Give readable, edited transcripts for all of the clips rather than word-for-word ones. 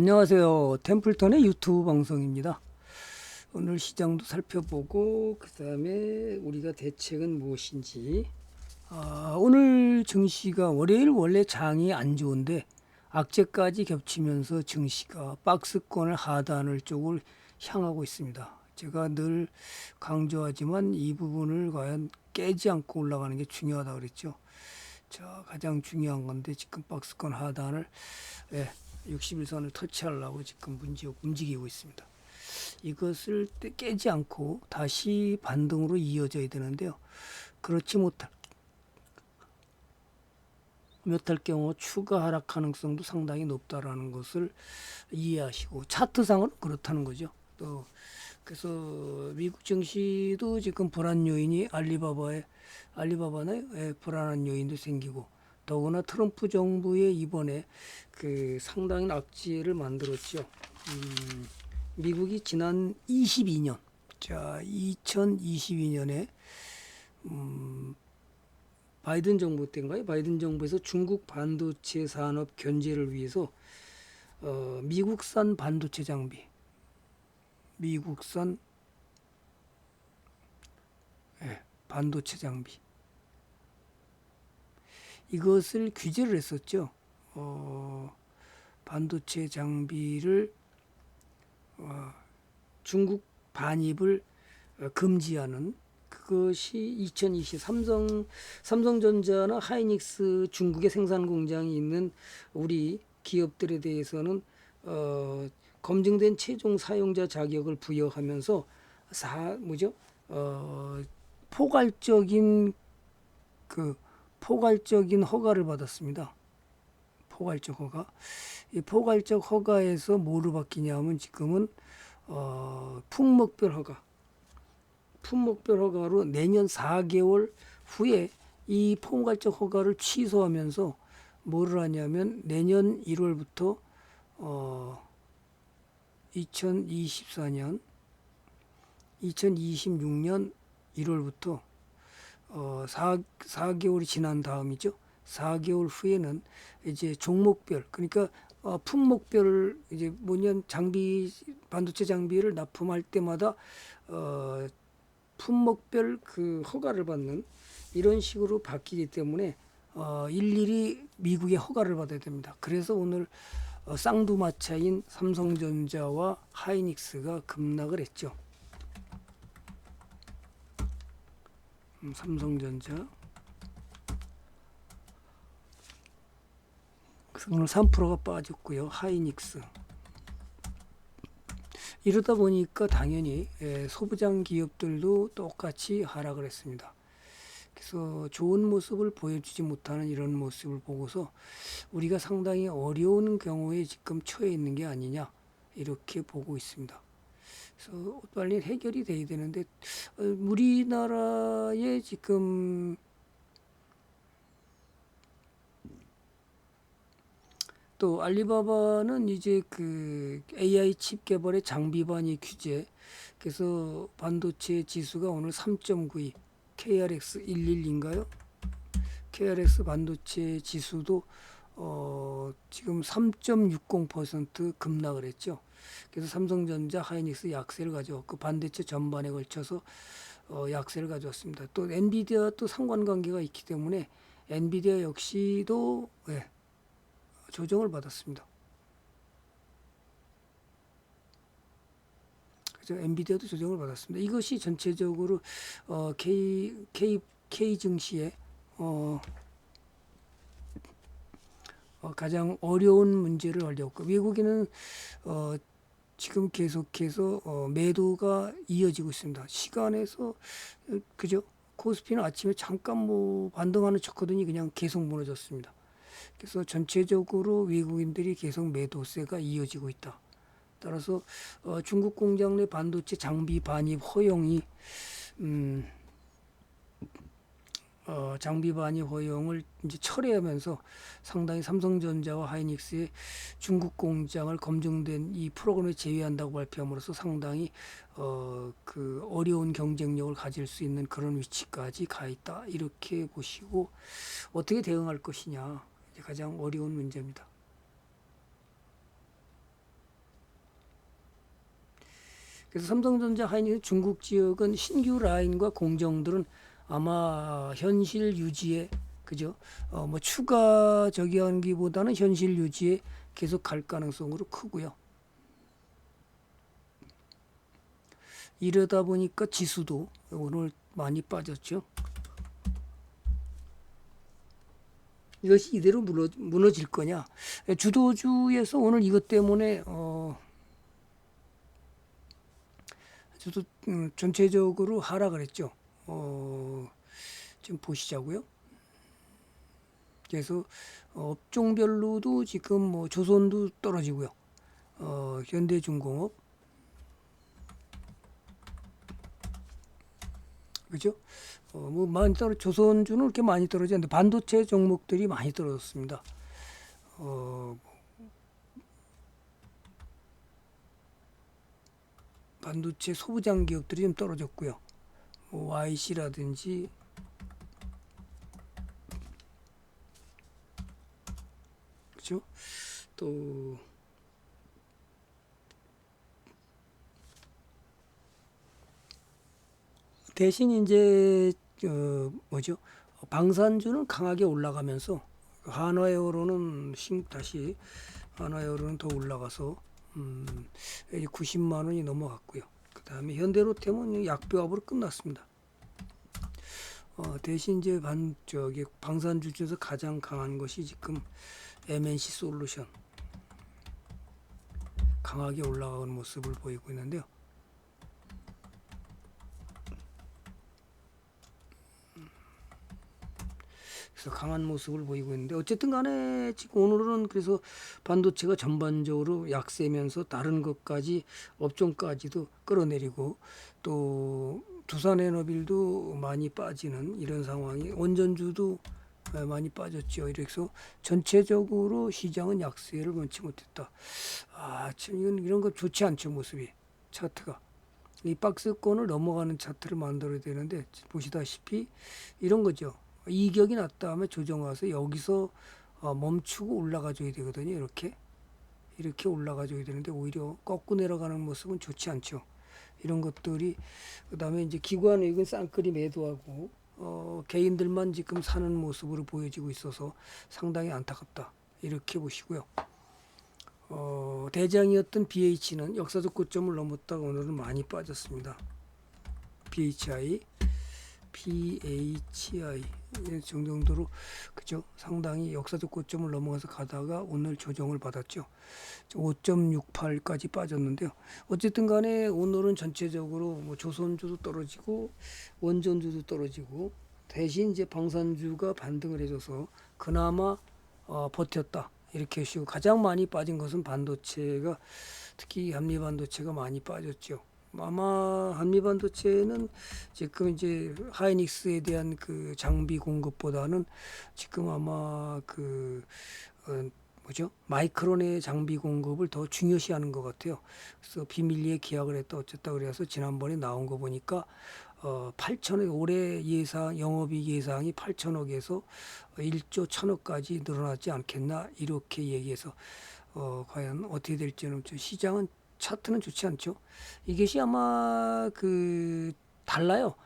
안녕하세요. 템플턴의 유튜브 방송입니다. 오늘 시장도 살펴보고 그 다음에 우리가 대책은 무엇인지. 오늘 증시가 월요일 원래 장이 안 좋은데 악재까지 겹치면서 증시가 박스권을 하단을 쪽을 향하고 있습니다. 제가 늘 강조하지만 이 부분을 과연 깨지 않고 올라가는 게 중요하다 그랬죠. 자, 가장 중요한 건데 지금 박스권 하단을 61선을 터치하려고 지금 움직이고 있습니다. 이것을 깨지 않고 다시 반등으로 이어져야 되는데요. 그렇지 못할 경우 추가 하락 가능성도 상당히 높다라는 것을 이해하시고 차트상으로 그렇다는 거죠. 또 그래서 미국 증시도 지금 불안 요인이 알리바바의 불안한 요인도 생기고 더구나 트럼프 정부의 이번에 그 상당한 악재를 만들었죠. 미국이 지난 22년, 자 2022년에 바이든 정부 때인가요? 바이든 정부에서 중국 반도체 산업 견제를 위해서 미국산 반도체 장비, 미국산 반도체 장비 이것을 규제를 했었죠. 반도체 장비를 중국 반입을 금지하는 그것이 2020 삼성전자나 하이닉스 중국의 생산 공장이 있는 우리 기업들에 대해서는 검증된 최종 사용자 자격을 부여하면서 포괄적인 포괄적인 허가를 받았습니다. 포괄적 허가. 이 포괄적 허가에서 뭐로 바뀌냐면 지금은 품목별 허가. 품목별 허가로 내년 4개월 후에 이 포괄적 허가를 취소하면서 뭐를 하냐면 내년 1월부터 2024년 2026년 1월부터 4개월이 지난 다음이죠. 4개월 후에는 이제 종목별, 그러니까 품목별 이제 뭐냐 반도체 장비를 납품할 때마다 품목별 그 허가를 받는 이런 식으로 바뀌기 때문에 일일이 미국의 허가를 받아야 됩니다. 그래서 오늘 쌍두마차인 삼성전자와 하이닉스가 급락을 했죠. 삼성전자 오늘 3%가 빠졌고요. 하이닉스 이러다 보니까 당연히 소부장 기업들도 똑같이 하락을 했습니다. 그래서 좋은 모습을 보여주지 못하는 이런 모습을 보고서 우리가 상당히 어려운 경우에 지금 처해 있는 게 아니냐 이렇게 보고 있습니다. 그래서 빨리 해결이 돼야 되는데 우리나라에 지금 또 알리바바는 이제 그 AI 칩 개발의 장비 반입 규제, 그래서 반도체 지수가 오늘 3.92, KRX 11인가요? KRX 반도체 지수도 지금 3.60% 급락을 했죠. 그래서 삼성전자, 하이닉스 약세를 가져왔고 반도체 전반에 걸쳐서 약세를 가져왔습니다. 또 엔비디아 또 상관관계가 있기 때문에 엔비디아 역시도 조정을 받았습니다. 그래서 엔비디아도 조정을 받았습니다. 이것이 전체적으로 K 증시의 가장 어려운 문제를 알렸고 미국인은 지금 계속해서 매도가 이어지고 있습니다. 시간에서 그죠? 코스피는 아침에 잠깐 뭐 반등하는 쳤거든요. 그냥 계속 무너졌습니다. 그래서 전체적으로 외국인들이 계속 매도세가 이어지고 있다. 따라서 중국 공장 내 반도체 장비 반입 허용이 장비 반입 허용을 이제 철회하면서 상당히 삼성전자와 하이닉스의 중국 공장을 검증된 이 프로그램에 제외한다고 발표함으로써 상당히 그 어려운 경쟁력을 가질 수 있는 그런 위치까지 가 있다. 이렇게 보시고 어떻게 대응할 것이냐 가장 어려운 문제입니다. 그래서 삼성전자, 하이닉스 중국 지역은 신규 라인과 공정들은 아마 현실 유지에 그죠? 뭐 추가 저기 하기보다는 현실 유지에 계속 갈 가능성으로 크고요. 이러다 보니까 지수도 오늘 많이 빠졌죠. 이것이 이대로 무너질 거냐? 주도주에서 오늘 이것 때문에 저도 전체적으로 하락을 했죠. 지금 보시자고요. 그래서 업종별로도 지금 뭐 조선도 떨어지고요. 현대중공업, 그죠? 뭐 많이 조선주는 그렇게 많이 떨어졌는데 반도체 종목들이 많이 떨어졌습니다. 반도체 소부장 기업들이 좀 떨어졌고요. 뭐 YC라든지 그죠? 또 대신 이제 뭐죠? 방산주는 강하게 올라가면서 한화에어로는 다시 한화에어로는 더 올라가서 90만 원이 넘어갔고요. 그 다음에 현대로템은 약보합으로 끝났습니다. 대신 이제 방산주 중에서 가장 강한 것이 지금 MNC 솔루션 강하게 올라가는 모습을 보이고 있는데요. 그래서 강한 모습을 보이고 있는데 어쨌든 간에 지금 오늘은 그래서 반도체가 전반적으로 약세면서 다른 것까지 업종까지도 끌어내리고 또 두산에너빌도 많이 빠지는 이런 상황이 원전주도 많이 빠졌죠. 이래서 전체적으로 시장은 약세를 원치 못했다. 참 이런 거 좋지 않죠, 모습이. 차트가. 이 박스권을 넘어가는 차트를 만들어야 되는데 보시다시피 이런 거죠. 이격이 났다 하면 조정 와서 여기서 멈추고 올라가 줘야 되거든요. 이렇게 올라가 줘야 되는데 오히려 꺾고 내려가는 모습은 좋지 않죠. 이런 것들이 그다음에 이제 기관이익은 쌍끌이 매도하고 개인들만 지금 사는 모습으로 보여지고 있어서 상당히 안타깝다. 이렇게 보시고요. 대장이었던 BH는 역사적 고점을 넘었다가 오늘은 많이 빠졌습니다. BHI 정도로 그죠? 상당히 역사적 고점을 넘어가서 가다가 오늘 조정을 받았죠. 5.68까지 빠졌는데요. 어쨌든 간에 오늘은 전체적으로 뭐 조선주도 떨어지고 원전주도 떨어지고 대신 이제 방산주가 반등을 해줘서 그나마 버텼다. 이렇게 하시고 가장 많이 빠진 것은 반도체가 특히 한미 반도체가 많이 빠졌죠. 아마 한미 반도체는 지금 이제 하이닉스에 대한 그 장비 공급보다는 지금 아마 마이크론의 장비 공급을 더 중요시하는 것 같아요. 그래서 비밀리에 계약을 했다 어쨌다 그래서 지난번에 나온 거 보니까 8천억 올해 영업이익 예상이 8천억에서 1조 1천억까지 늘어나지 않겠나 이렇게 얘기해서 과연 어떻게 될지는 시장은 차트는 좋지 않죠. 이것이 아마 달라요.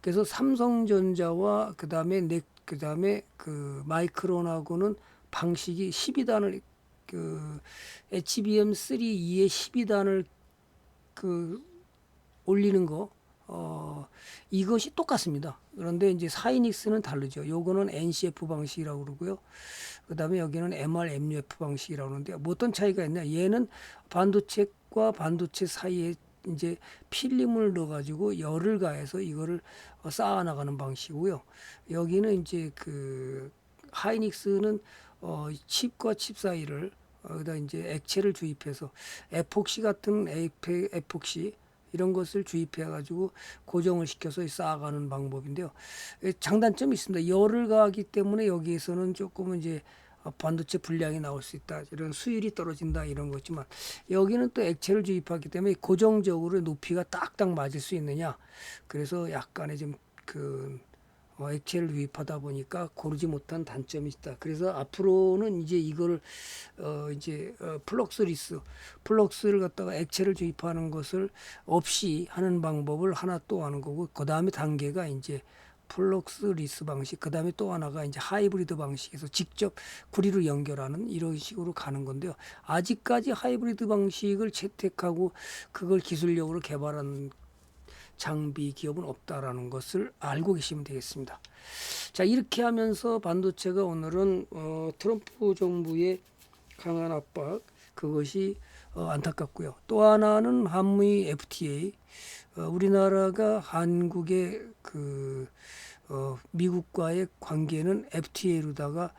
그래서 삼성전자와 그다음에 마이크론하고는 방식이 12단을 HBM3E의 12단을 올리는 거 이것이 똑같습니다. 그런데 이제 하이닉스는 다르죠. 요거는 NCF 방식이라고 그러고요. 그다음에 여기는 MRMUF 방식이라고 하는데 어떤 차이가 있냐? 얘는 반도체과 반도체 사이에 이제 필름을 넣어가지고 열을 가해서 이거를 쌓아 나가는 방식이고요. 여기는 이제 하이닉스는 칩과 칩 사이를 여기다 이제 액체를 주입해서 에폭시 같은 에폭시 이런 것을 주입해 가지고 고정을 시켜서 쌓아가는 방법인데요. 장단점이 있습니다. 열을 가하기 때문에 여기에서는 조금은 이제 반도체 불량이 나올 수 있다. 이런 수율이 떨어진다 이런 거지만 여기는 또 액체를 주입하기 때문에 고정적으로 높이가 딱딱 맞을 수 있느냐. 그래서 약간의 좀 액체를 도입하다 보니까 고르지 못한 단점이 있다. 그래서 앞으로는 이제 이거를 플럭스를 갖다가 액체를 주입하는 것을 없이 하는 방법을 하나 또 하는 거고, 그 다음에 단계가 이제 플럭스리스 방식, 그 다음에 또 하나가 이제 하이브리드 방식에서 직접 구리로 연결하는 이런 식으로 가는 건데요. 아직까지 하이브리드 방식을 채택하고 그걸 기술력으로 개발한 장비 기업은 없다라는 것을 알고 계시면 되겠습니다. 자, 이렇게 하면서 반도체가 오늘은 트럼프 정부의 강한 압박, 그것이 안타깝고요. 또 하나는 한미 FTA, 우리나라가 한국의 미국과의 관계는 FTA로다가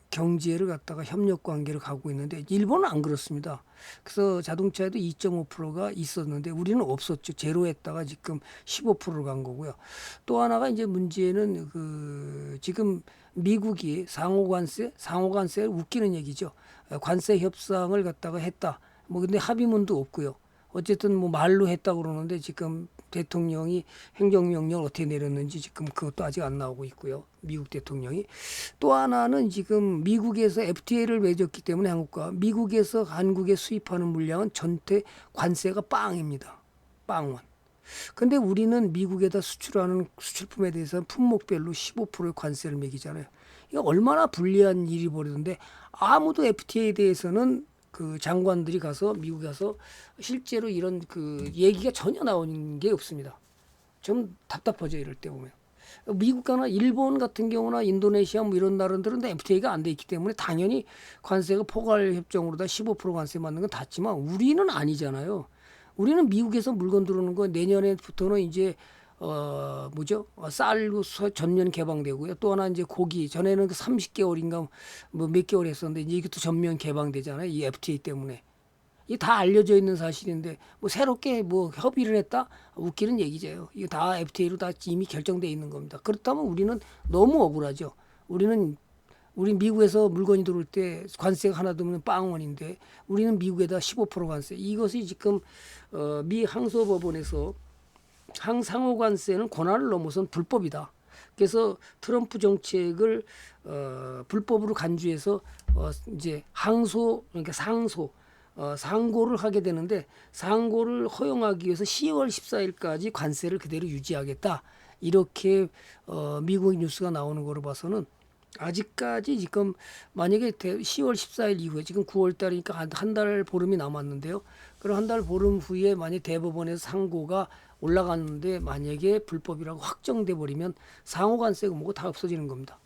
경제를 갖다가 협력 관계를 가고 있는데, 일본은 안 그렇습니다. 그래서 자동차에도 2.5%가 있었는데 우리는 없었죠. 제로했다가 지금 15%로 간 거고요. 또 하나가 이제 문제는 지금 미국이 상호관세 웃기는 얘기죠. 관세 협상을 갖다가 했다. 뭐 근데 합의문도 없고요. 어쨌든 뭐 말로 했다 그러는데 지금 대통령이 행정명령을 어떻게 내렸는지 지금 그것도 아직 안 나오고 있고요. 미국 대통령이. 또 하나는 지금 미국에서 FTA를 맺었기 때문에 한국과 미국에서 한국에 수입하는 물량은 전체 관세가 빵입니다. 빵원. 근데 우리는 미국에다 수출하는 수출품에 대해서는 품목별로 15%의 관세를 매기잖아요. 이거 얼마나 불리한 일이 벌어졌는데 아무도 FTA에 대해서는 그 장관들이 가서 미국에 가서 실제로 이런 얘기가 전혀 나오는 게 없습니다. 좀 답답하죠, 이럴 때 보면. 미국이나 일본 같은 경우나 인도네시아 뭐 이런 나라들은 FTA가 안 돼 있기 때문에 당연히 관세가 포괄 협정으로 다 15% 관세 맞는 건 닿지만 우리는 아니잖아요. 우리는 미국에서 물건 들어오는 거 내년에부터는 이제 쌀로 전면 개방되고요. 또 하나 이제 고기, 전에는 30개월인가 뭐 몇 개월 했었는데 이제 이것도 전면 개방되잖아요. 이 FTA 때문에. 이게 다 알려져 있는 사실인데 뭐 새롭게 뭐 협의를 했다? 웃기는 얘기죠. 이게 다 FTA로 다 이미 결정돼 있는 겁니다. 그렇다면 우리는 너무 억울하죠. 우리 미국에서 물건이 들어올 때 관세가 하나도 없는 빵원인데 우리는 미국에다 15% 관세. 이것이 지금 미 항소법원에서 상호관세는 권한을 넘어선 불법이다. 그래서 트럼프 정책을 불법으로 간주해서 이제 그러니까 상고를 하게 되는데, 상고를 허용하기 위해서 10월 14일까지 관세를 그대로 유지하겠다. 이렇게 미국 뉴스가 나오는 거로 봐서는 아직까지 지금 만약에 10월 14일 이후에 지금 9월 달이니까 한 달 보름이 남았는데요. 그럼 한 달 보름 후에 만약 대법원에서 상고가 올라갔는데 만약에 불법이라고 확정돼 버리면 상호관세고 뭐고 다 없어지는 겁니다.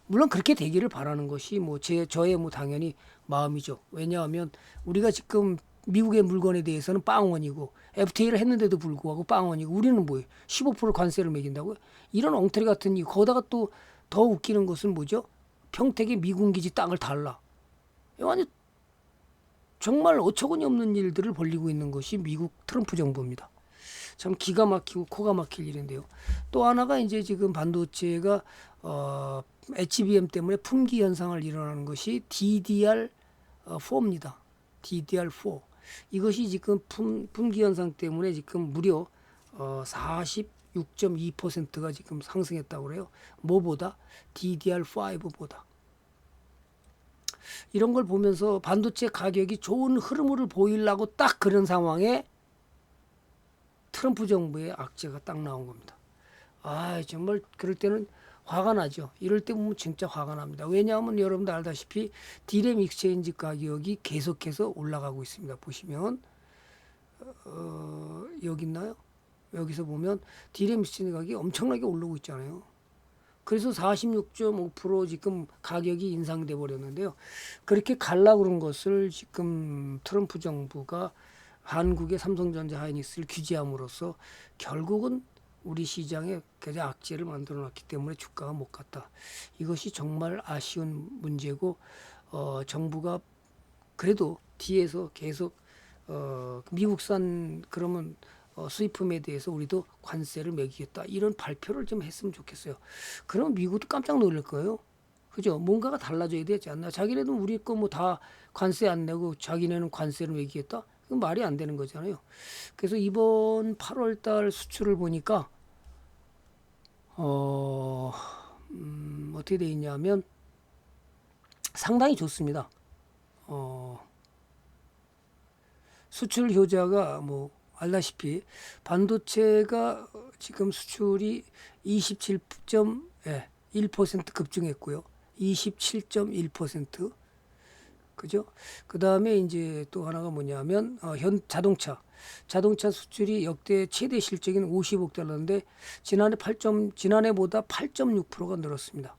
물론 그렇게 되기를 바라는 것이 저의 당연히 마음이죠. 왜냐하면 우리가 지금 미국의 물건에 대해서는 빵원이고 FTA를 했는데도 불구하고 빵원이고 우리는 뭐예요? 15% 관세를 매긴다고요? 이런 엉터리 같은 일. 거기다가 또 더 웃기는 것은 뭐죠? 평택의 미군 기지 땅을 달라. 완전 정말 어처구니 없는 일들을 벌이고 있는 것이 미국 트럼프 정부입니다. 참 기가 막히고 코가 막힐 일인데요. 또 하나가 이제 지금 반도체가 HBM 때문에 품귀 현상을 일어나는 것이 DDR4입니다. DDR4. 이것이 지금 품귀 현상 때문에 지금 무려 46.2%가 지금 상승했다고 그래요. 뭐보다? DDR5보다. 이런 걸 보면서 반도체 가격이 좋은 흐름을 보이려고 딱 그런 상황에 트럼프 정부의 악재가 딱 나온 겁니다. 정말 그럴 때는 화가 나죠. 이럴 때 보면 진짜 화가 납니다. 왜냐하면 여러분들 알다시피 디램 익스체인지 가격이 계속해서 올라가고 있습니다. 보시면 여기 있나요? 여기서 보면 디램 익스체인지 가격이 엄청나게 오르고 있잖아요. 그래서 46.5% 지금 가격이 인상돼 버렸는데요. 그렇게 갈라 그런 것을 지금 트럼프 정부가 한국의 삼성전자 하이닉스를 규제함으로써 결국은 우리 시장에 굉장히 악재를 만들어 놨기 때문에 주가가 못 갔다. 이것이 정말 아쉬운 문제고 정부가 그래도 뒤에서 계속 미국산 그러면 수입품에 대해서 우리도 관세를 매기겠다 이런 발표를 좀 했으면 좋겠어요. 그러면 미국도 깜짝 놀랄 거예요. 그죠? 뭔가가 달라져야 되지 않나? 자기네도 우리 거 뭐 다 관세 안 내고 자기네는 관세를 매기겠다? 그건 말이 안 되는 거잖아요. 그래서 이번 8월 달 수출을 보니까 어떻게 되어 있냐면 상당히 좋습니다. 수출 효자가 뭐 알다시피 반도체가 지금 수출이 27.1% 급증했고요. 27.1%. 그죠? 그 다음에 이제 또 하나가 뭐냐면 현 자동차 수출이 역대 최대 실적인 50억 달러인데 지난해보다 8.6%가 늘었습니다.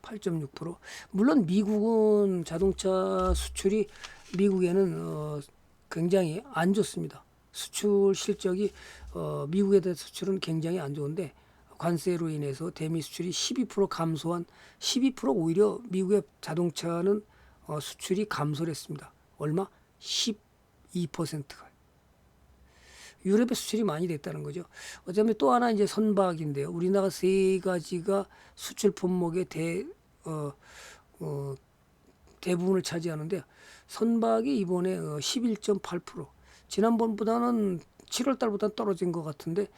8.6%. 물론 미국은 자동차 수출이 미국에는 굉장히 안 좋습니다. 수출 실적이 미국에 대한 수출은 굉장히 안 좋은데 관세로 인해서 대미 수출이 12% 감소한 12% 오히려 미국의 자동차는 수출이 감소를 했습니다. 얼마? 12%가. 유럽의 수출이 많이 됐다는 거죠. 어쩌면 또 하나 이제 선박인데요. 우리나라 세 가지가 수출 품목의 대부분을 차지하는데 선박이 이번에 11.8% 지난번보다는 7월 달보다 떨어진 것 같은데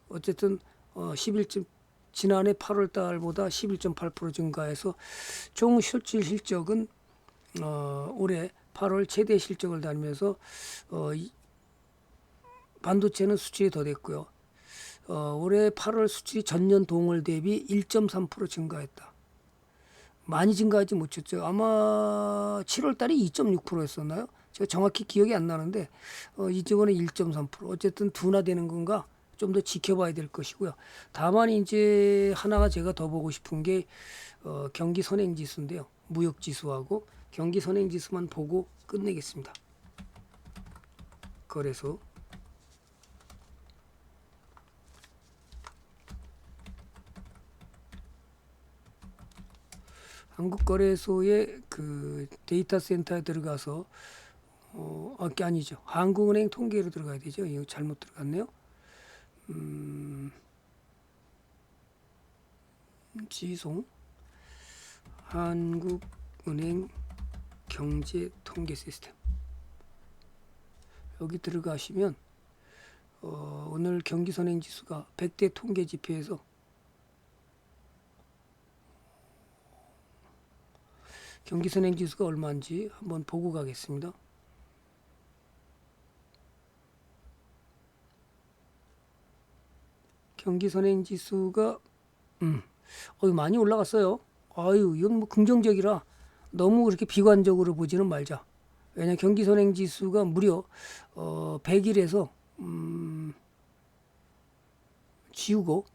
어쨌든 11점 지난해 8월 달보다 11.8% 증가해서 총 수출 실적은 올해 8월 최대 실적을 달면서 반도체는 수출이 더 됐고요. 올해 8월 수출이 전년 동월 대비 1.3% 증가했다. 많이 증가하지 못했죠. 아마 7월 달이 2.6%였었나요? 제가 정확히 기억이 안 나는데 이쪽은 1.3%. 어쨌든 둔화되는 건가? 좀 더 지켜봐야 될 것이고요. 다만 이제 하나가 제가 더 보고 싶은 게 경기 선행 지수인데요. 무역 지수하고 경기 선행 지수만 보고 끝내겠습니다. 거래소 한국거래소의 그 데이터 센터에 들어가서 아니죠. 한국은행 통계로 들어가야 되죠. 이거 잘못 들어갔네요. 지송 한국은행 경제 통계 시스템 여기 들어가시면 오늘 경기 선행 지수가 100대 통계 지표에서 경기 선행 지수가 얼마인지 한번 보고 가겠습니다. 경기 선행 지수가 많이 올라갔어요. 아유, 이건 뭐 긍정적이라 너무 그렇게 비관적으로 보지는 말자. 왜냐 경기 선행 지수가 무려 100일에서 지우고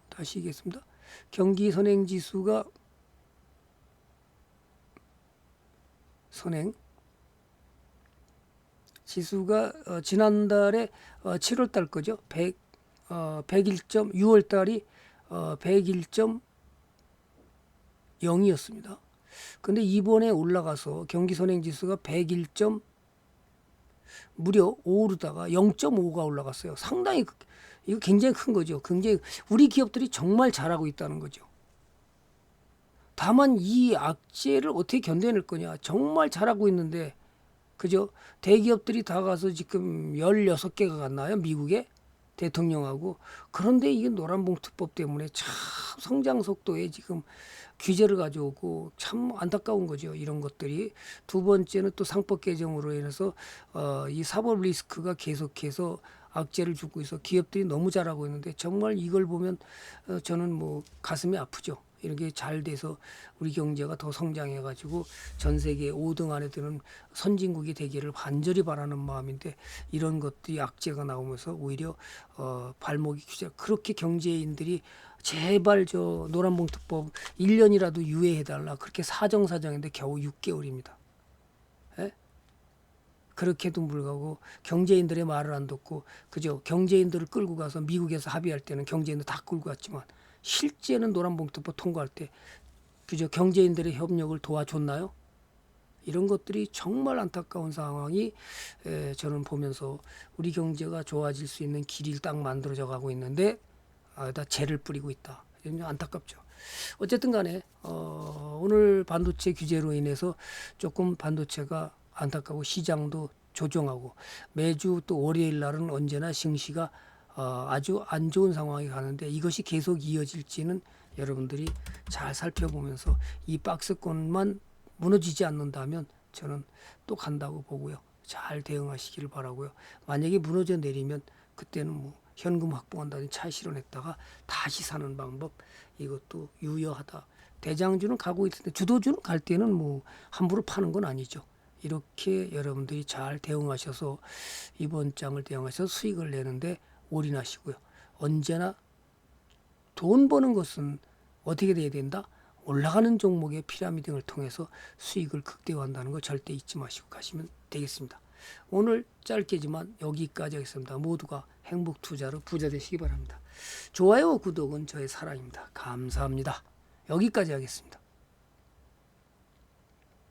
다시 하겠습니다. 경기 선행 지수가 선행 지수가 지난달에 7월 달 거죠. 6월 달이 101.0이었습니다. 근데 이번에 올라가서 경기 선행 지수가 101. 무려 오르다가 0.5가 올라갔어요. 상당히 이거 굉장히 큰 거죠. 굉장히 우리 기업들이 정말 잘하고 있다는 거죠. 다만 이 악재를 어떻게 견뎌낼 거냐. 정말 잘하고 있는데 그죠? 대기업들이 다 가서 지금 16개가 갔나요? 미국에 대통령하고. 그런데 이게 노란봉투법 때문에 참 성장 속도에 지금 규제를 가져오고 참 안타까운 거죠. 이런 것들이. 두 번째는 또 상법 개정으로 인해서 이 사법 리스크가 계속해서 악재를 주고 있어 기업들이 너무 잘하고 있는데 정말 이걸 보면 저는 뭐 가슴이 아프죠. 이렇게 잘 돼서 우리 경제가 더 성장해 가지고 전 세계 5등 안에 드는 선진국이 되기를 간절히 바라는 마음인데 이런 것들이 악재가 나오면서 오히려 발목이 규제 그렇게 경제인들이 제발 저 노란봉투법 1년이라도 유예해달라 그렇게 사정사정인데 겨우 6개월입니다. 에? 그렇게도 불구하고 경제인들의 말을 안 듣고 그저 경제인들을 끌고 가서 미국에서 합의할 때는 경제인들 다 끌고 갔지만 실제는 노란봉투법 통과할 때 그저 경제인들의 협력을 도와줬나요? 이런 것들이 정말 안타까운 상황이 저는 보면서 우리 경제가 좋아질 수 있는 길이 딱 만들어져 가고 있는데 다 재를 뿌리고 있다. 안타깝죠. 어쨌든 간에 오늘 반도체 규제로 인해서 조금 반도체가 안타까고 시장도 조정하고 매주 또 월요일 날은 언제나 증시가 아주 안 좋은 상황이 가는데 이것이 계속 이어질지는 여러분들이 잘 살펴보면서 이 박스권만 무너지지 않는다면 저는 또 간다고 보고요. 잘 대응하시기를 바라고요. 만약에 무너져 내리면 그때는 뭐 현금 확보한다든지 차 실어냈다가 다시 사는 방법, 이것도 유효하다. 대장주는 가고 있는데 주도주는 갈 때는 뭐 함부로 파는 건 아니죠. 이렇게 여러분들이 잘 대응하셔서 이번 장을 대응하셔서 수익을 내는데 올인하시고요. 언제나 돈 버는 것은 어떻게 돼야 된다? 올라가는 종목의 피라미드 등을 통해서 수익을 극대화한다는 거 절대 잊지 마시고 가시면 되겠습니다. 오늘 짧게지만 여기까지 하겠습니다. 모두가 행복 투자로 부자 되시기 바랍니다. 좋아요, 구독은 저의 사랑입니다. 감사합니다. 여기까지 하겠습니다.